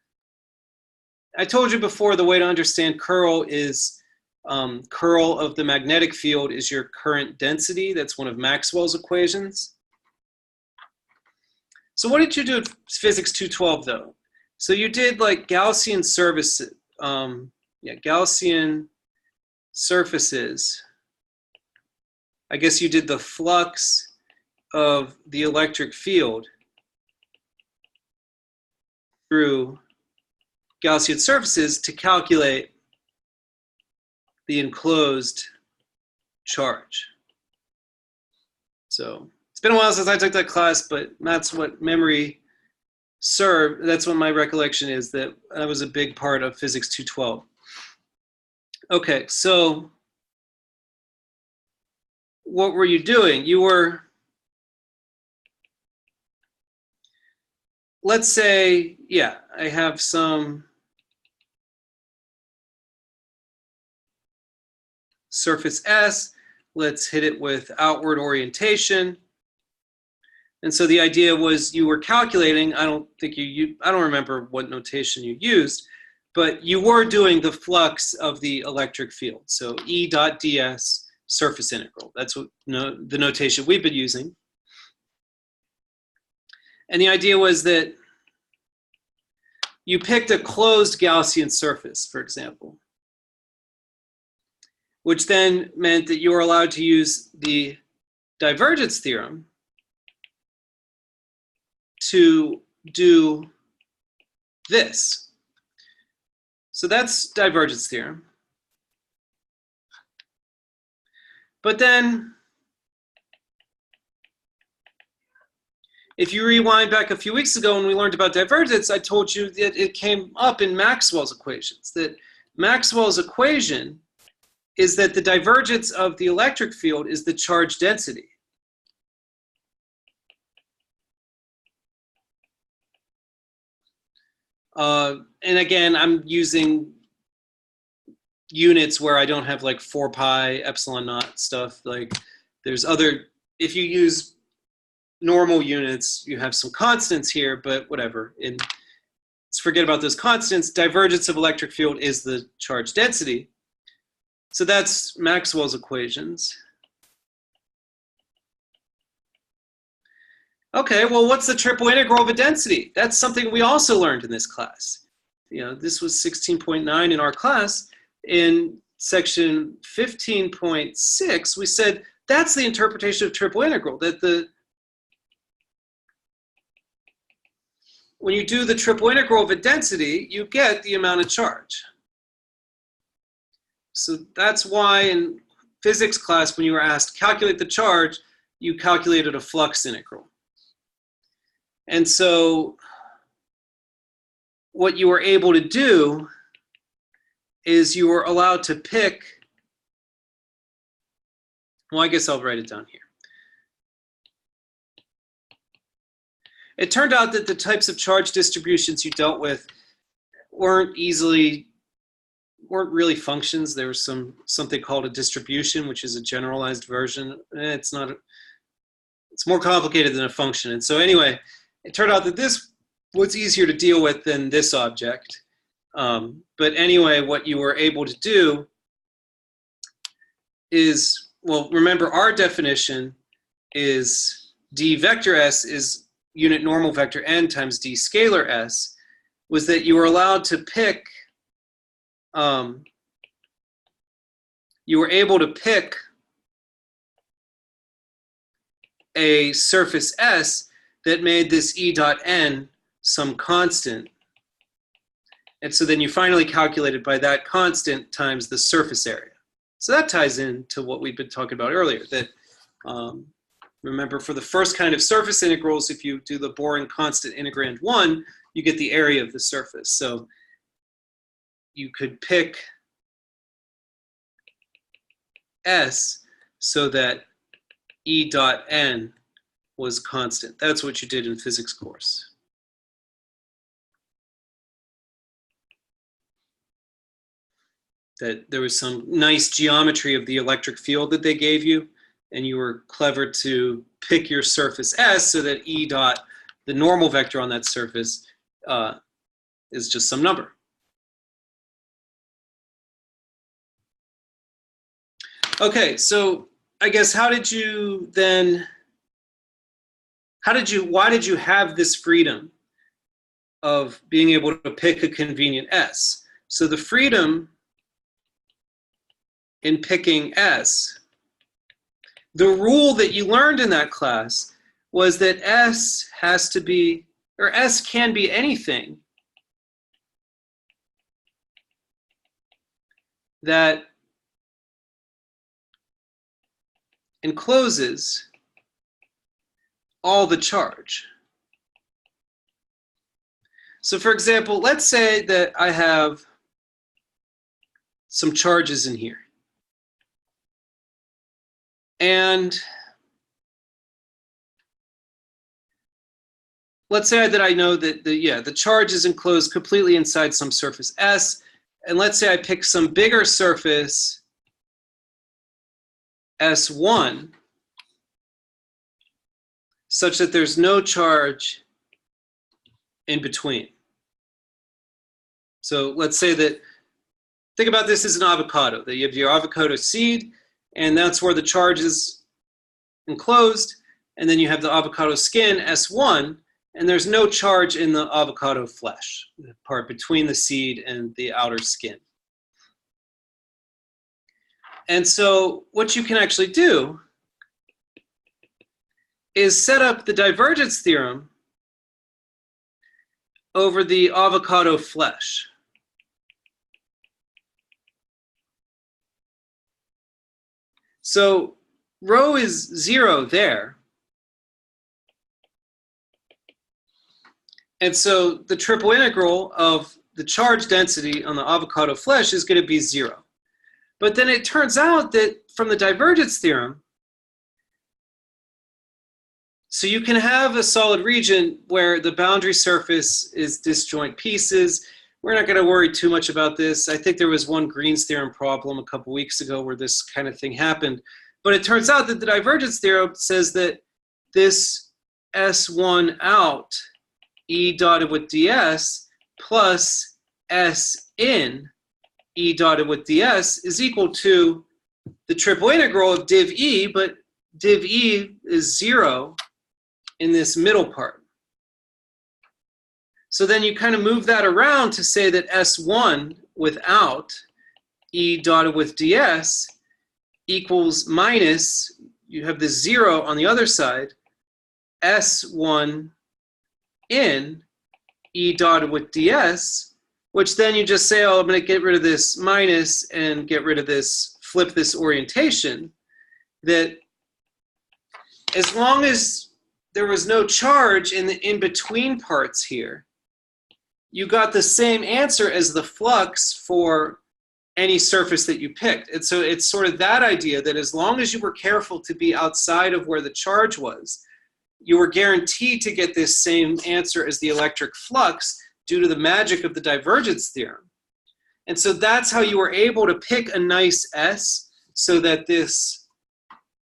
I told you before, the way to understand curl is curl of the magnetic field is your current density. That's one of Maxwell's equations. So what did you do in physics 212 though? So you did like Gaussian surfaces, Gaussian surfaces. I guess you did the flux of the electric field through Gaussian surfaces to calculate the enclosed charge. So it's been a while since I took that class, but that's what memory served. That's what my recollection is, that was a big part of physics 212. Okay, so what were you doing? You were, let's say, yeah, I have some surface S. Let's hit it with outward orientation. And so the idea was you were calculating, I don't remember what notation you used, but you were doing the flux of the electric field. So E dot ds surface integral. That's what the notation we've been using. And the idea was that you picked a closed Gaussian surface, for example, which then meant that you were allowed to use the divergence theorem to do this. So that's divergence theorem. But then, if you rewind back a few weeks ago when we learned about divergence, I told you that it came up in Maxwell's equations, that Maxwell's equation is that the divergence of the electric field is the charge density. And again, I'm using units where I don't have like 4 pi epsilon naught stuff. Like there's other, if you use normal units, you have some constants here, but whatever. And let's forget about those constants. Divergence of electric field is the charge density. So that's Maxwell's equations. Okay, well, what's the triple integral of a density? That's something we also learned in this class. You know, this was 16.9 in our class. In section 15.6, we said that's the interpretation of triple integral, that when you do the triple integral of a density, you get the amount of charge. So that's why in physics class, when you were asked calculate the charge, you calculated a flux integral. And so what you were able to do is you were allowed to pick, well, I guess I'll write it down here. It turned out that the types of charge distributions you dealt with weren't really functions. There was something called a distribution, which is a generalized version. It's more complicated than a function. And so anyway, it turned out that this was easier to deal with than this object. But anyway, what you were able to do is, well, remember our definition is d vector s is unit normal vector n times d scalar s, was that you were allowed to pick, you were able to pick a surface S that made this E dot n some constant. And so then you finally calculated by that constant times the surface area. So that ties into what we've been talking about earlier, that remember for the first kind of surface integrals, if you do the boring constant integrand 1, you get the area of the surface. So you could pick S so that E dot n was constant. That's what you did in physics course. that there was some nice geometry of the electric field that they gave you, and you were clever to pick your surface S so that E dot, the normal vector on that surface, is just some number. Okay, so I guess why did you have this freedom of being able to pick a convenient S? So the freedom in picking S, the rule that you learned in that class was that S has to be, or S can be anything that encloses all the charge. So for example, let's say that I have some charges in here. And let's say that I know that the charge is enclosed completely inside some surface S. And let's say I pick some bigger surface, S1, such that there's no charge in between. So let's say that, think about this as an avocado, that you have your avocado seed, and that's where the charge is enclosed, and then you have the avocado skin, S1, and there's no charge in the avocado flesh, the part between the seed and the outer skin. And so what you can actually do is set up the divergence theorem over the avocado flesh. So rho is 0 there. And so the triple integral of the charge density on the avocado flesh is going to be 0. But then it turns out that from the divergence theorem, so you can have a solid region where the boundary surface is disjoint pieces. We're not going to worry too much about this. I think there was one Green's theorem problem a couple weeks ago where this kind of thing happened. But it turns out that the divergence theorem says that this S1 out, E dotted with ds, plus S in, E dotted with ds, is equal to the triple integral of div E, but div E is 0 in this middle part. So then you kind of move that around to say that S1 without E dotted with ds equals minus, you have this 0 on the other side, S1 in E dotted with ds, which then you just say, oh, I'm going to get rid of this minus and get rid of this, flip this orientation, that as long as there was no charge in the in-between parts here, you got the same answer as the flux for any surface that you picked. And so it's sort of that idea that as long as you were careful to be outside of where the charge was, you were guaranteed to get this same answer as the electric flux due to the magic of the divergence theorem. And so that's how you were able to pick a nice S so that this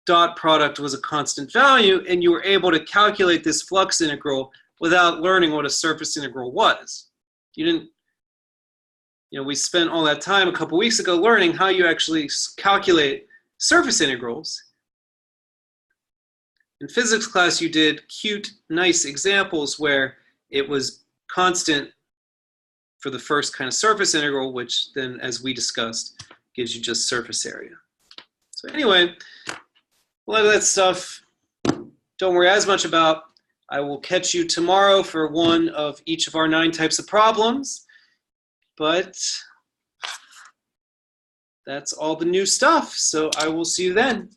dot product was a constant value, and you were able to calculate this flux integral without learning what a surface integral was. You didn't, we spent all that time a couple weeks ago learning how you actually calculate surface integrals. In physics class, you did cute, nice examples where it was constant for the first kind of surface integral, which then, as we discussed, gives you just surface area. So anyway, a lot of that stuff, don't worry as much about. I will catch you tomorrow for one of each of our 9 types of problems. But that's all the new stuff. So I will see you then.